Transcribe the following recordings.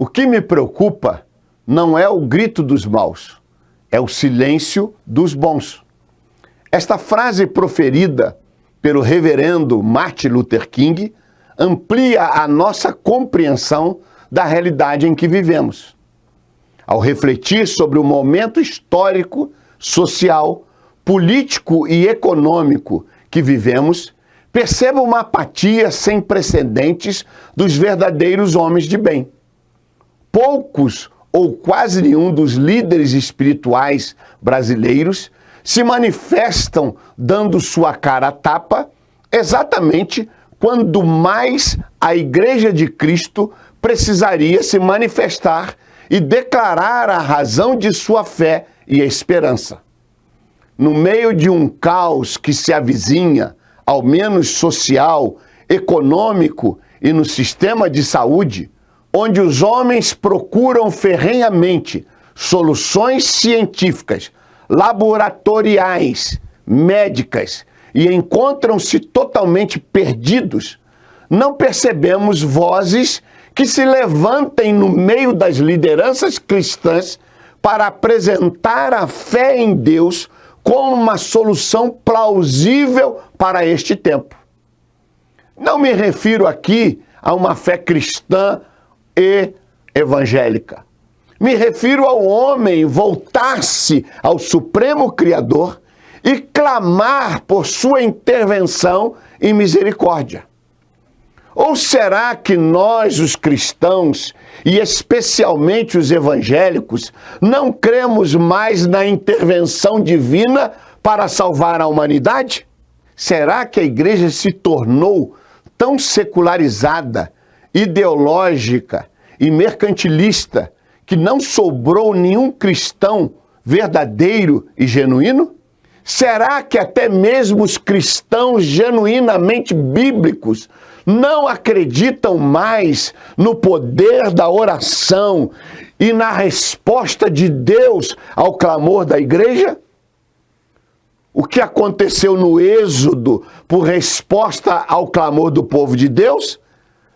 O que me preocupa não é o grito dos maus, é o silêncio dos bons. Esta frase proferida pelo reverendo Martin Luther King amplia a nossa compreensão da realidade em que vivemos. Ao refletir sobre o momento histórico, social, político e econômico que vivemos, percebo uma apatia sem precedentes dos verdadeiros homens de bem. Poucos ou quase nenhum dos líderes espirituais brasileiros se manifestam dando sua cara a tapa exatamente quando mais a Igreja de Cristo precisaria se manifestar e declarar a razão de sua fé e esperança. No meio de um caos que se avizinha, ao menos social, econômico e no sistema de saúde, onde os homens procuram ferrenhamente soluções científicas, laboratoriais, médicas e encontram-se totalmente perdidos, não percebemos vozes que se levantem no meio das lideranças cristãs para apresentar a fé em Deus como uma solução plausível para este tempo. Não me refiro aqui a uma fé cristã e evangélica. Me refiro ao homem voltar-se ao Supremo Criador e clamar por sua intervenção e misericórdia. Ou será que nós, os cristãos, e especialmente os evangélicos, não cremos mais na intervenção divina para salvar a humanidade? Será que a igreja se tornou tão secularizada, ideológica e mercantilista que não sobrou nenhum cristão verdadeiro e genuíno? Será que até mesmo os cristãos genuinamente bíblicos não acreditam mais no poder da oração e na resposta de Deus ao clamor da igreja? O que aconteceu no Êxodo por resposta ao clamor do povo de Deus?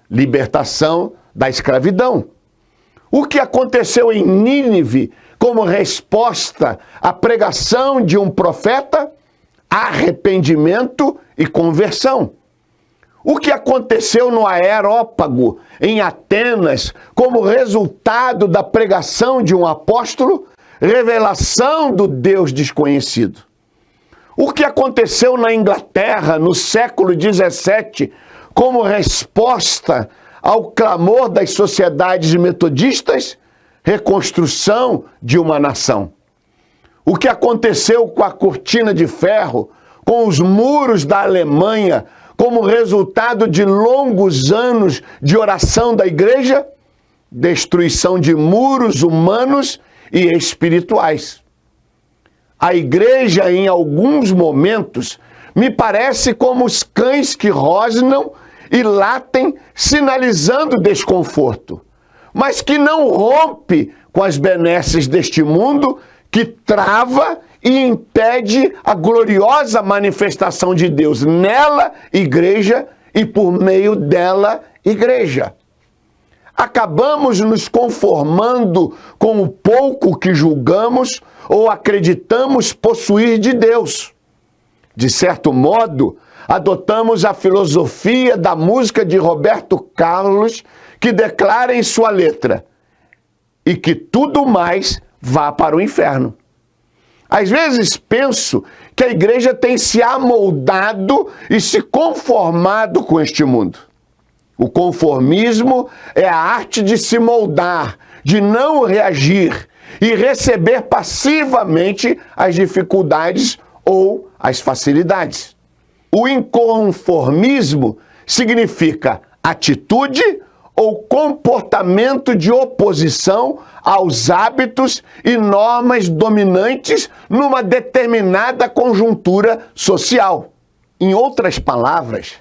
Libertação da escravidão. O que aconteceu em Nínive como resposta à pregação de um profeta? Arrependimento e conversão. O que aconteceu no Areópago, em Atenas, como resultado da pregação de um apóstolo? Revelação do Deus desconhecido. O que aconteceu na Inglaterra, no século XVII, como resposta ao clamor das sociedades metodistas? Reconstrução de uma nação. O que aconteceu com a cortina de ferro, com os muros da Alemanha, como resultado de longos anos de oração da igreja? Destruição de muros humanos e espirituais. A igreja, em alguns momentos, me parece como os cães que rosnam e latem, sinalizando desconforto, mas que não rompe com as benesses deste mundo, que trava e impede a gloriosa manifestação de Deus nela, igreja, e por meio dela, igreja. Acabamos nos conformando com o pouco que julgamos ou acreditamos possuir de Deus. De certo modo, adotamos a filosofia da música de Roberto Carlos, que declara em sua letra: e que tudo mais vá para o inferno. Às vezes penso que a igreja tem se amoldado e se conformado com este mundo. O conformismo é a arte de se moldar, de não reagir e receber passivamente as dificuldades ou as facilidades. O inconformismo significa atitude ou comportamento de oposição aos hábitos e normas dominantes numa determinada conjuntura social. Em outras palavras,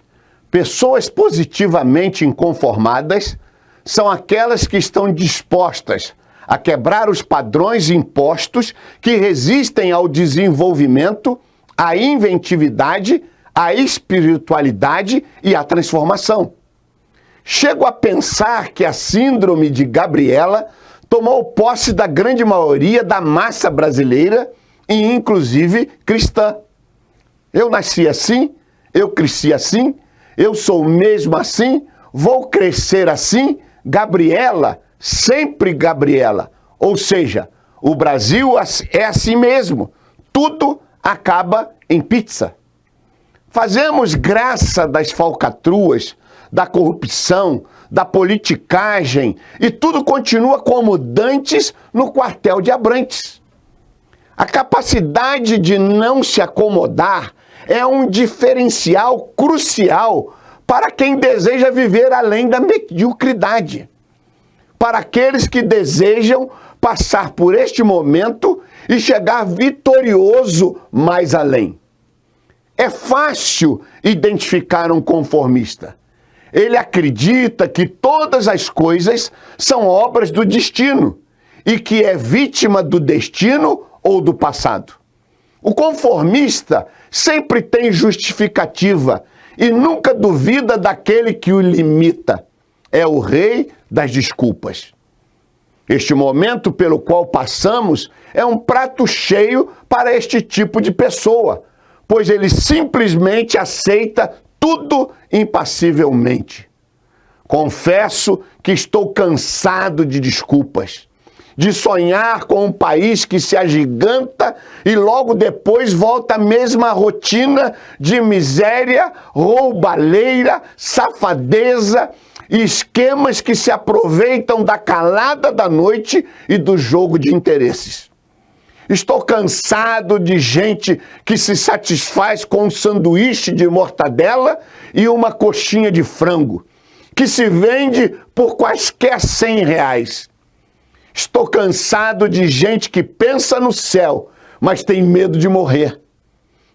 pessoas positivamente inconformadas são aquelas que estão dispostas a quebrar os padrões impostos que resistem ao desenvolvimento, à inventividade, à espiritualidade e à transformação. chego a pensar que a síndrome de Gabriela tomou posse da grande maioria da massa brasileira e inclusive cristã. Eu nasci assim, eu cresci assim, eu sou mesmo assim, vou crescer assim, Gabriela, sempre Gabriela. Ou seja, o Brasil é assim mesmo, tudo acaba em pizza. Fazemos graça das falcatruas, da corrupção, da politicagem e tudo continua como dantes no quartel de Abrantes. A capacidade de não se acomodar é um diferencial crucial para quem deseja viver além da mediocridade. Para aqueles que desejam passar por este momento e chegar vitorioso mais além. É fácil identificar um conformista. Ele acredita que todas as coisas são obras do destino e que é vítima do destino ou do passado. O conformista sempre tem justificativa e nunca duvida daquele que o limita. É o rei das desculpas. Este momento pelo qual passamos é um prato cheio para este tipo de pessoa, pois ele simplesmente aceita tudo impassivelmente. Confesso que estou cansado de desculpas, de sonhar com um país que se agiganta e logo depois volta à mesma rotina de miséria, roubalheira, safadeza e esquemas que se aproveitam da calada da noite e do jogo de interesses. Estou cansado de gente que se satisfaz com um sanduíche de mortadela e uma coxinha de frango, que se vende por quaisquer R$100. Estou cansado de gente que pensa no céu, mas tem medo de morrer,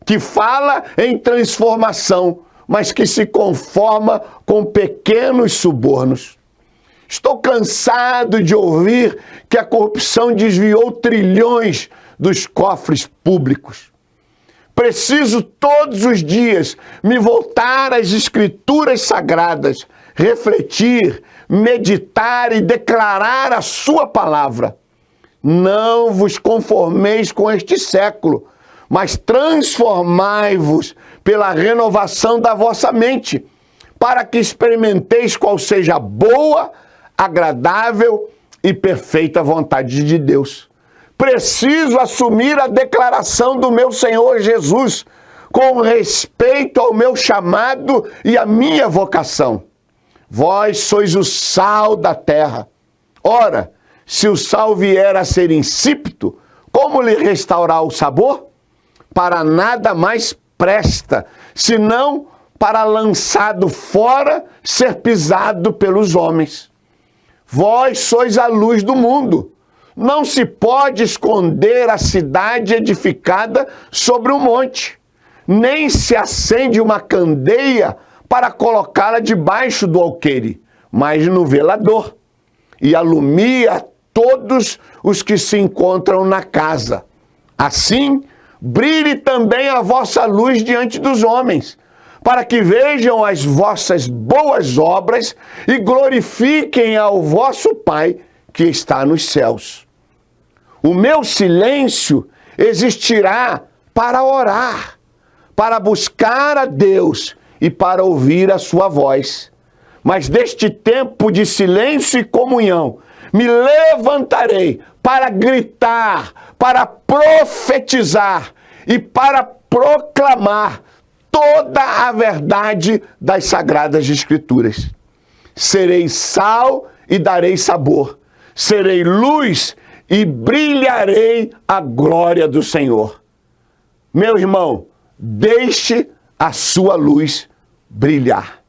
que fala em transformação, mas que se conforma com pequenos subornos. Estou cansado de ouvir que a corrupção desviou trilhões dos cofres públicos. Preciso todos os dias me voltar às escrituras sagradas, refletir, meditar e declarar a sua palavra. Não vos conformeis com este século, mas transformai-vos pela renovação da vossa mente, para que experimenteis qual seja a boa, agradável e perfeita vontade de Deus. Preciso assumir a declaração do meu Senhor Jesus com respeito ao meu chamado e à minha vocação. Vós sois o sal da terra. Ora, se o sal vier a ser insípido, como lhe restaurar o sabor? Para nada mais presta, senão para lançado fora, ser pisado pelos homens. Vós sois a luz do mundo. Não se pode esconder a cidade edificada sobre um monte, nem se acende uma candeia para colocá-la debaixo do alqueire, mas no velador, e alumia todos os que se encontram na casa. Assim, brilhe também a vossa luz diante dos homens, para que vejam as vossas boas obras e glorifiquem ao vosso Pai que está nos céus. O meu silêncio existirá para orar, para buscar a Deus e para ouvir a sua voz. Mas deste tempo de silêncio e comunhão, me levantarei para gritar, para profetizar e para proclamar toda a verdade das Sagradas Escrituras. Serei sal e darei sabor. Serei luz e brilharei a glória do Senhor. Meu irmão, deixe a sua luz brilhar.